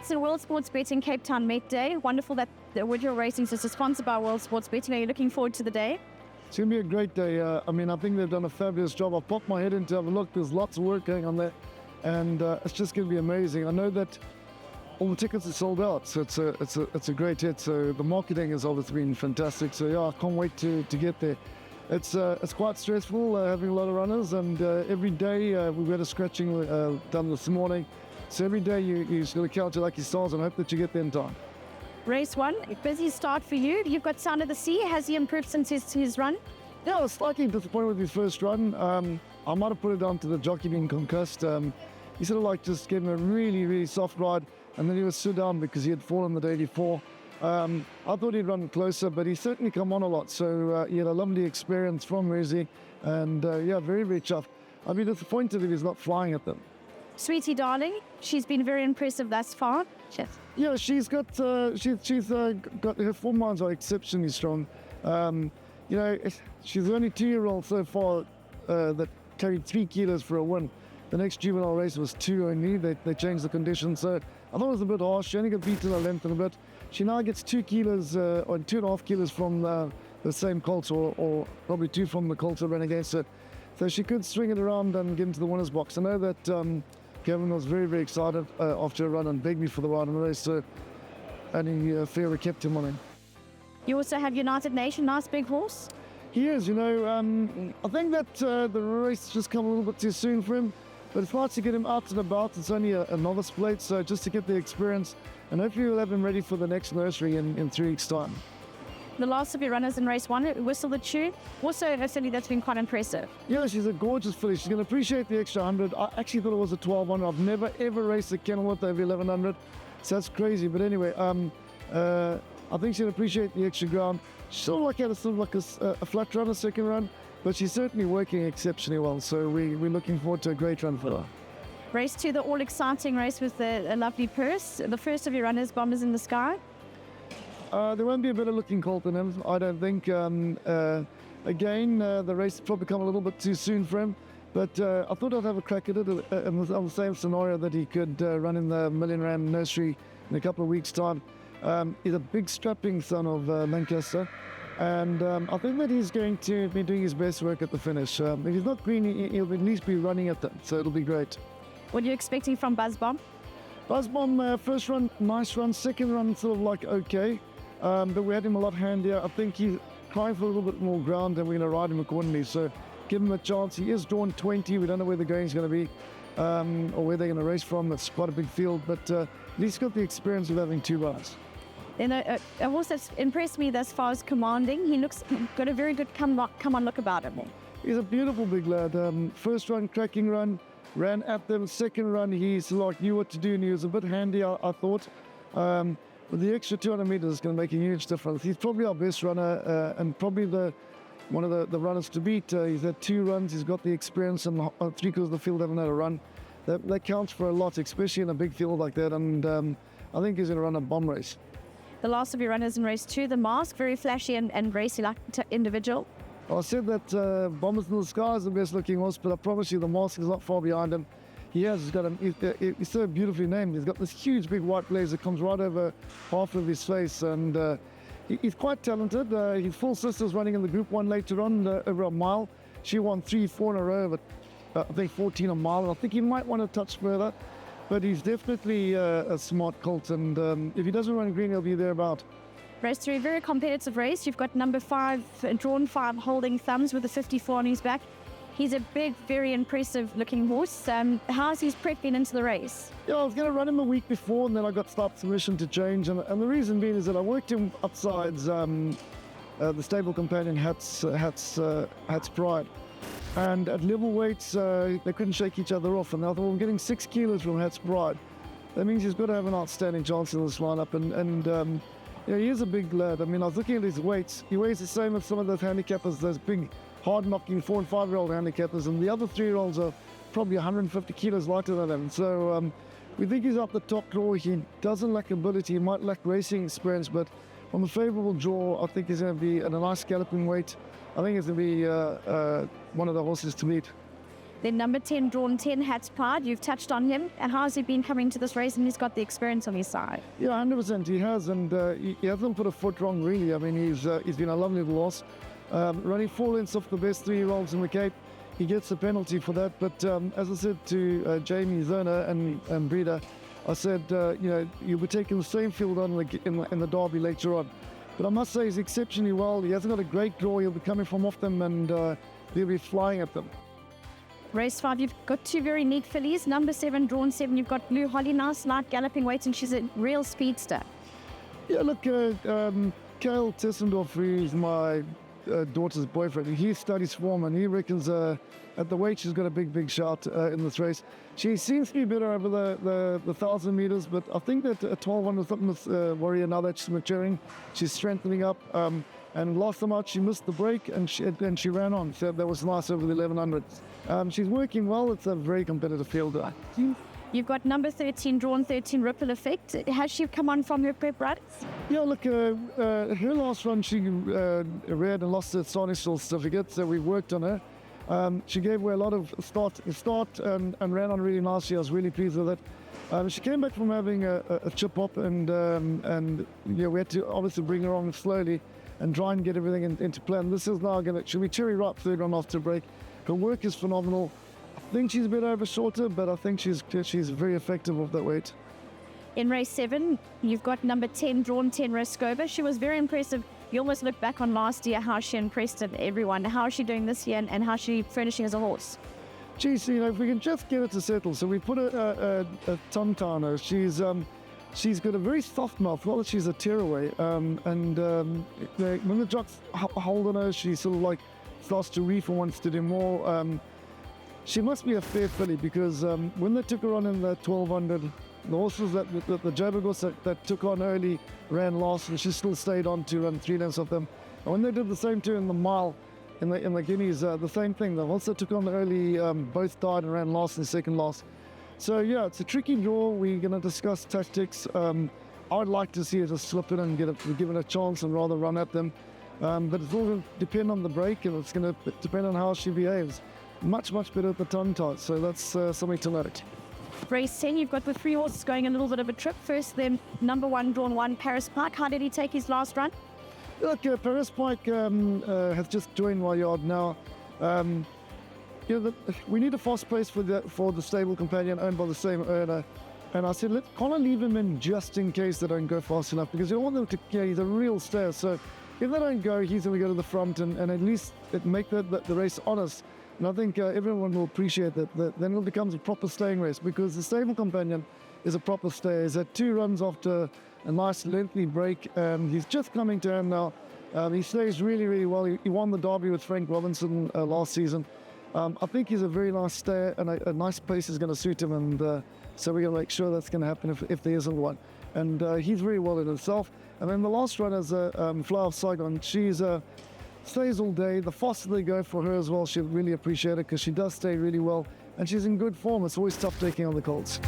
Kotzen, World Sports Betting Cape Town Met Day. Wonderful that the Woodhill Racing is sponsored by World Sports Betting. Are you looking forward to the day? It's going to be a great day. I think they've done a fabulous job. I've popped my head in to have a look. There's lots of work going on there, and it's just going to be amazing. I know that all the tickets are sold out, so it's a great hit. So the marketing has obviously been fantastic. So yeah, I can't wait to get there. It's quite stressful having a lot of runners, and every day we've got a scratching done this morning. So every day you just got to count your lucky stars and hope that you get there in time. Race 1, a busy start for you. You've got Sound of the Sea. Has he improved since his run? Yeah, I was slightly disappointed with his first run. I might have put it down to the jockey being concussed. He sort of like just gave him a really, really soft ride, and then he was stood down because he had fallen the day before. I thought he'd run closer, but he's certainly come on a lot. So he had a lovely experience from Resi, and very, very chuffed. I'd be disappointed if he's not flying at them. Sweetie Darling, she's been very impressive thus far. Yes. Yeah, she's got her form lines are exceptionally strong. She's the only 2-year-old so far that carried 3 kilos for a win. The next juvenile race was 2 only. They changed the conditions, so I thought it was a bit harsh. She only got beaten a length and a bit. She now gets 2 kilos or 2.5 kilos from the same colt, or probably 2 from the colt that ran against it. So she could swing it around and get into the winner's box. I know that Kevin was very, very excited after a run and begged me for the ride in the race, so only Fiora kept him on him. You also have United Nation, nice big horse. He is, I think that the race just come a little bit too soon for him, but it's nice to get him out and about. It's only a novice plate, so just to get the experience, and hopefully we'll have him ready for the next nursery in 3 weeks' time. The last of your runners in race 1, Whistle the Tune, also a filly that's been quite impressive. Yeah, she's a gorgeous filly. She's going to appreciate the extra 100. I actually thought it was a 1200. I've never ever raced a kennel with over 1100, so that's crazy. But anyway, I think she'll appreciate the extra ground. She sort of had a flat run, a second run, but she's certainly working exceptionally well. So we're looking forward to a great run for her. Race 2, the all-exciting race with a lovely purse. The first of your runners, Bombers in the Sky. There won't be a better looking colt than him, I don't think. The race has probably come a little bit too soon for him, but I thought I'd have a crack at it on the same scenario that he could run in the Million Rand nursery in a couple of weeks' time. He's a big strapping son of Lancaster, and I think that he's going to be doing his best work at the finish. If he's not green, he'll at least be running at them, so it'll be great. What are you expecting from Buzzbomb? Buzzbomb, first run, nice run. Second run, sort of like okay. But we had him a lot handier. I think he's trying for a little bit more ground, and we're going to ride him accordingly. So give him a chance. He is drawn 20. We don't know where the going is going to be or where they're going to race from. It's quite a big field, but at least got the experience of having 2 runners. Then a horse that's impressed me thus far is Commanding. He looks got a very good come on look about him. He's a beautiful big lad. First run, cracking run, ran at them. Second run, he's like knew what to do, and he was a bit handy, I thought. But the extra 200 meters is going to make a huge difference. He's probably our best runner and probably one of the runners to beat. He's had 2 runs. He's got the experience, and 3/4 of the field haven't had a run. That counts for a lot, especially in a big field like that. And I think he's going to run a bomb race. The last of your runners in race 2, the Mask, very flashy and racy like individual. I said that Bombers in the Sky is the best looking horse, but I promise you the Mask is not far behind him. He's so beautifully named. He's got this huge big white blaze that comes right over half of his face, and he's quite talented. His full sister's running in the Group 1 later on over a mile. She won 3-4 in a row, but I think 14 a mile, and I think he might want to touch further, but he's definitely a smart colt, and if he doesn't run green, he'll be thereabout. Race 3, very competitive race. You've got number 5, drawn 5, holding thumbs with a 54 on his back. He's a big, very impressive looking horse. How's his prep been into the race? Yeah, I was going to run him a week before, and then I got staff permission to change. And the reason being is that I worked him upsides the stable companion Hat's Pride. And at level weights, they couldn't shake each other off. And I thought, well, I'm getting 6 kilos from Hat's Pride. That means he's got to have an outstanding chance in this lineup. And he is a big lad. I mean, I was looking at his weights. He weighs the same as some of those handicappers, those big, hard-knocking 4- and 5-year-old handicappers, and the other 3-year-olds are probably 150 kilos lighter than him. So we think he's up the top draw. He doesn't lack ability. He might lack racing experience, but from a favourable draw, I think he's going to be at a nice galloping weight. I think it's going to be one of the horses to beat. Then number 10, drawn 10, Hats Pride. You've touched on him. And how's he been coming to this race? And he's got the experience on his side. Yeah, 100% he has, and he hasn't put a foot wrong really. I mean, he's been a lovely little horse, running 4 lengths off the best 3-year-olds in the Cape. He gets a penalty for that, but as I said to Jamie Zerner and Breeder, I said, you'll be taking the same field on in the Derby later on. But I must say he's exceptionally well. He hasn't got a great draw. He'll be coming from off them, and he'll be flying at them. Race 5, you've got 2 very neat fillies. Number 7, drawn 7, you've got Blue Holly, nice light galloping weight, and she's a real speedster. Yeah, look, Kyle Tessendorf, who's my daughter's boyfriend, he studies form, and he reckons at the weight she's got a big shot in this race. She seems to be better over the 1,000 meters, but I think that at 1,200 something with Warrior, now that she's maturing, she's strengthening up. And last time out, she missed the break, and she ran on. So that was nice over the 1,100. She's working well. It's a very competitive field. You've got number 13, drawn 13, Ripple Effect. Has she come on from her prep run? Yeah, look, her last run, she ran and lost her Sarnistal certificate, so we worked on her. She gave away a lot of start and ran on really nicely. I was really pleased with it. She came back from having a chip up, and we had to obviously bring her on slowly and try and get everything into plan. This is now she'll be cherry ripe third run after break. Her work is phenomenal. I think she's a bit over shorter, but I think she's very effective off that weight. In race 7, you've got number 10, drawn 10, Rascova. She was very impressive. You almost look back on last year, how she impressed everyone. How is she doing this year, and how is she furnishing as a horse? Geez, if we can just get her to settle. So we put a Tontano. She's got a very soft mouth. Well, she's a tearaway. When the jocks hold on her, she sort of like starts to reef and wants to do more. She must be a fair filly, because when they took her on in the 1,200, the horses the Joburg horse that took on early ran last, and she still stayed on to run 3 lengths of them. And when they did the same too in the mile, in the Guineas, the same thing. The horse that took on early both died and ran last and second last. So yeah, it's a tricky draw. We're going to discuss tactics. I'd like to see her just slip in and give it a chance and rather run at them. But it's all going to depend on the break, and it's going to depend on how she behaves. Much better at the tongue tight, so that's something to note. Race 10, you've got the 3 horses going a little bit of a trip. First, then number 1, drawn 1, Paris Pike. How did he take his last run? Look, Paris Pike has just joined my yard now. We need a fast pace for the stable companion owned by the same owner. And I said, can't I leave him in just in case they don't go fast enough? Because you don't want them to, he's a real stayer. So if they don't go, he's going to go to the front and at least make the race honest. And I think everyone will appreciate that. Then it becomes a proper staying race, because the stable companion is a proper stayer. He's had 2 runs after a nice lengthy break, and he's just coming to him now. He stays really well. He won the Derby with Frank Robinson last season. I think he's a very nice stayer, and a nice pace is going to suit him, and so we're going to make sure that's going to happen if there isn't one. And he's very well in himself. And then the last run is Fly of Saigon. She's stays all day. The faster they go for her as well, she'll really appreciate it, because she does stay really well, and she's in good form. It's always tough taking on the colts.